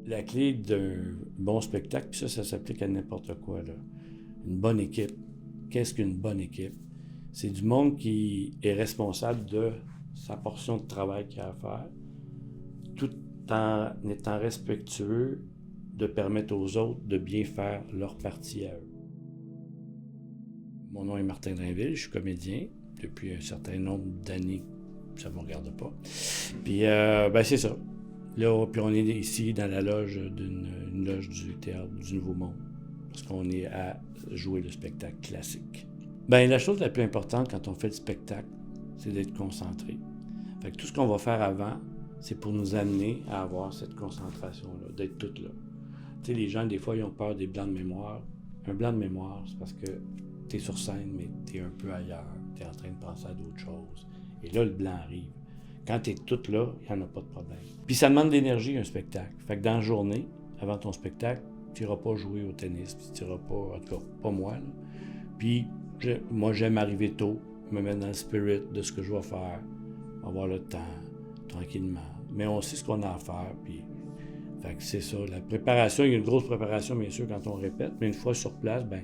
La clé d'un bon spectacle, puis ça s'applique à n'importe quoi, là. Une bonne équipe. Qu'est-ce qu'une bonne équipe? C'est du monde qui est responsable de sa portion de travail qu'il a à faire, tout en étant respectueux de permettre aux autres de bien faire leur partie à eux. Mon nom est Martin Drainville, je suis comédien depuis un certain nombre d'années, ça ne me regarde pas. Puis, c'est ça. Là, puis on est ici dans la loge une loge du Théâtre du Nouveau Monde, parce qu'on est à jouer le spectacle classique. Bien, la chose la plus importante quand on fait le spectacle, c'est d'être concentré. Fait que tout ce qu'on va faire avant, c'est pour nous amener à avoir cette concentration-là, d'être tout là. Tu sais, les gens, des fois, ils ont peur des blancs de mémoire. Un blanc de mémoire, c'est parce que tu es sur scène, mais tu es un peu ailleurs. Tu es en train de penser à d'autres choses. Et là, le blanc arrive. Quand tu es tout là, il n'y en a pas de problème. Puis ça demande de l'énergie, un spectacle. Fait que dans la journée, avant ton spectacle, tu n'iras pas jouer au tennis, tu n'iras pas, en tout cas, pas moi, là. Puis moi, j'aime arriver tôt, me mettre dans le spirit de ce que je vais faire, avoir le temps, tranquillement. Mais on sait ce qu'on a à faire, puis fait que c'est ça. La préparation, il y a une grosse préparation, bien sûr, quand on répète, mais une fois sur place, ben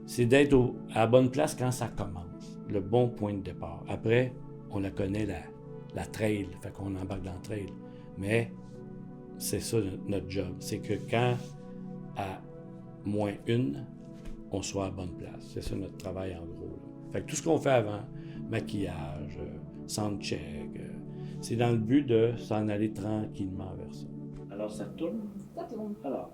c'est d'être à la bonne place quand ça commence, le bon point de départ. Après, on la connaît, la trail, fait qu'on embarque dans le trail. Mais c'est ça notre job, c'est que quand, à -1, on soit à la bonne place. C'est ça notre travail, en gros, là. Fait que tout ce qu'on fait avant, maquillage, soundcheck, c'est dans le but de s'en aller tranquillement vers ça. Alors, ça tourne? Ça tourne. Alors,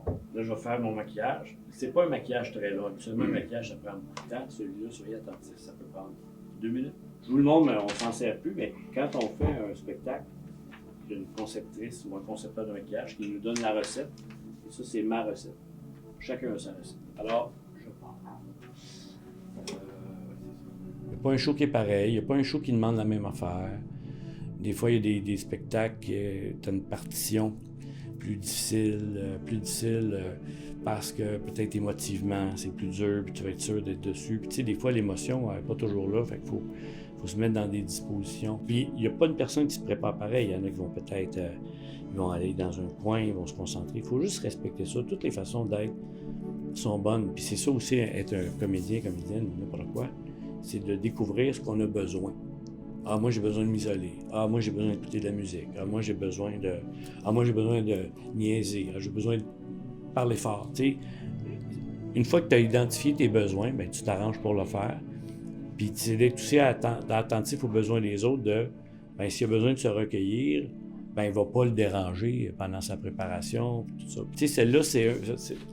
là, je vais faire mon maquillage. C'est pas un maquillage très long. Absolument, un maquillage, ça prend beaucoup de temps. Celui-là, soyez attentifs, ça peut prendre 2 minutes. Je vous le montre, mais on s'en sert plus. Mais quand on fait un spectacle, il y a une conceptrice ou un concepteur de maquillage qui nous donne la recette. Et ça, c'est ma recette. Chacun a sa recette. Alors, je pars. Il n'y a pas un show qui est pareil. Il n'y a pas un show qui demande la même affaire. Des fois, il y a des spectacles qui ont une partition plus difficile parce que peut-être émotivement, c'est plus dur, puis tu vas être sûr d'être dessus. Puis tu sais, des fois, l'émotion n'est pas toujours là, fait qu'il faut se mettre dans des dispositions. Puis il n'y a pas une personne qui se prépare pareil. Il y en a qui vont peut-être, ils vont aller dans un coin, ils vont se concentrer. Il faut juste respecter ça. Toutes les façons d'être sont bonnes. Puis c'est ça aussi, être un comédienne, n'importe quoi, c'est de découvrir ce qu'on a besoin. Ah, moi, j'ai besoin de m'isoler. Ah, moi, j'ai besoin d'écouter de la musique. Ah, moi, j'ai besoin de niaiser. Ah, j'ai besoin de parler fort. Tu sais, une fois que tu as identifié tes besoins, bien, tu t'arranges pour le faire. Puis, tu es aussi attentif aux besoins des autres de, bien, s'il a besoin de se recueillir, bien, il ne va pas le déranger pendant sa préparation, tout ça. Tu sais, celle-là, c'est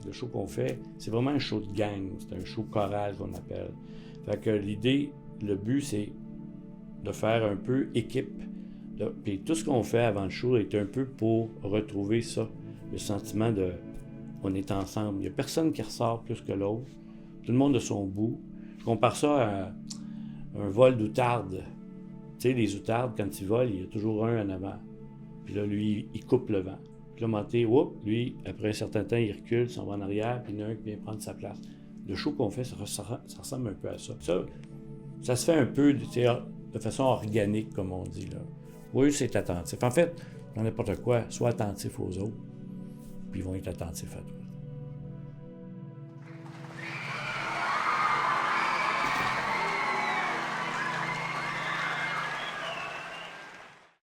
le show qu'on fait, c'est vraiment un show de gang. C'est un show choral qu'on appelle. Fait que l'idée, le but, c'est de faire un peu équipe. Puis tout ce qu'on fait avant le show est un peu pour retrouver ça, le sentiment de on est ensemble. Il n'y a personne qui ressort plus que l'autre. Tout le monde de son bout. Je compare ça à un vol d'outarde. Tu sais, les outardes, quand ils volent, il y a toujours un en avant. Puis là, lui, il coupe le vent. Puis là, monté, lui, après un certain temps, il recule, s'en va en arrière, puis il y en a un qui vient prendre sa place. Le show qu'on fait, ça ressemble un peu à ça. Ça se fait un peu de façon organique, comme on dit, là. Oui, c'est attentif. En fait, dans n'importe quoi, sois attentif aux autres, puis ils vont être attentifs à toi.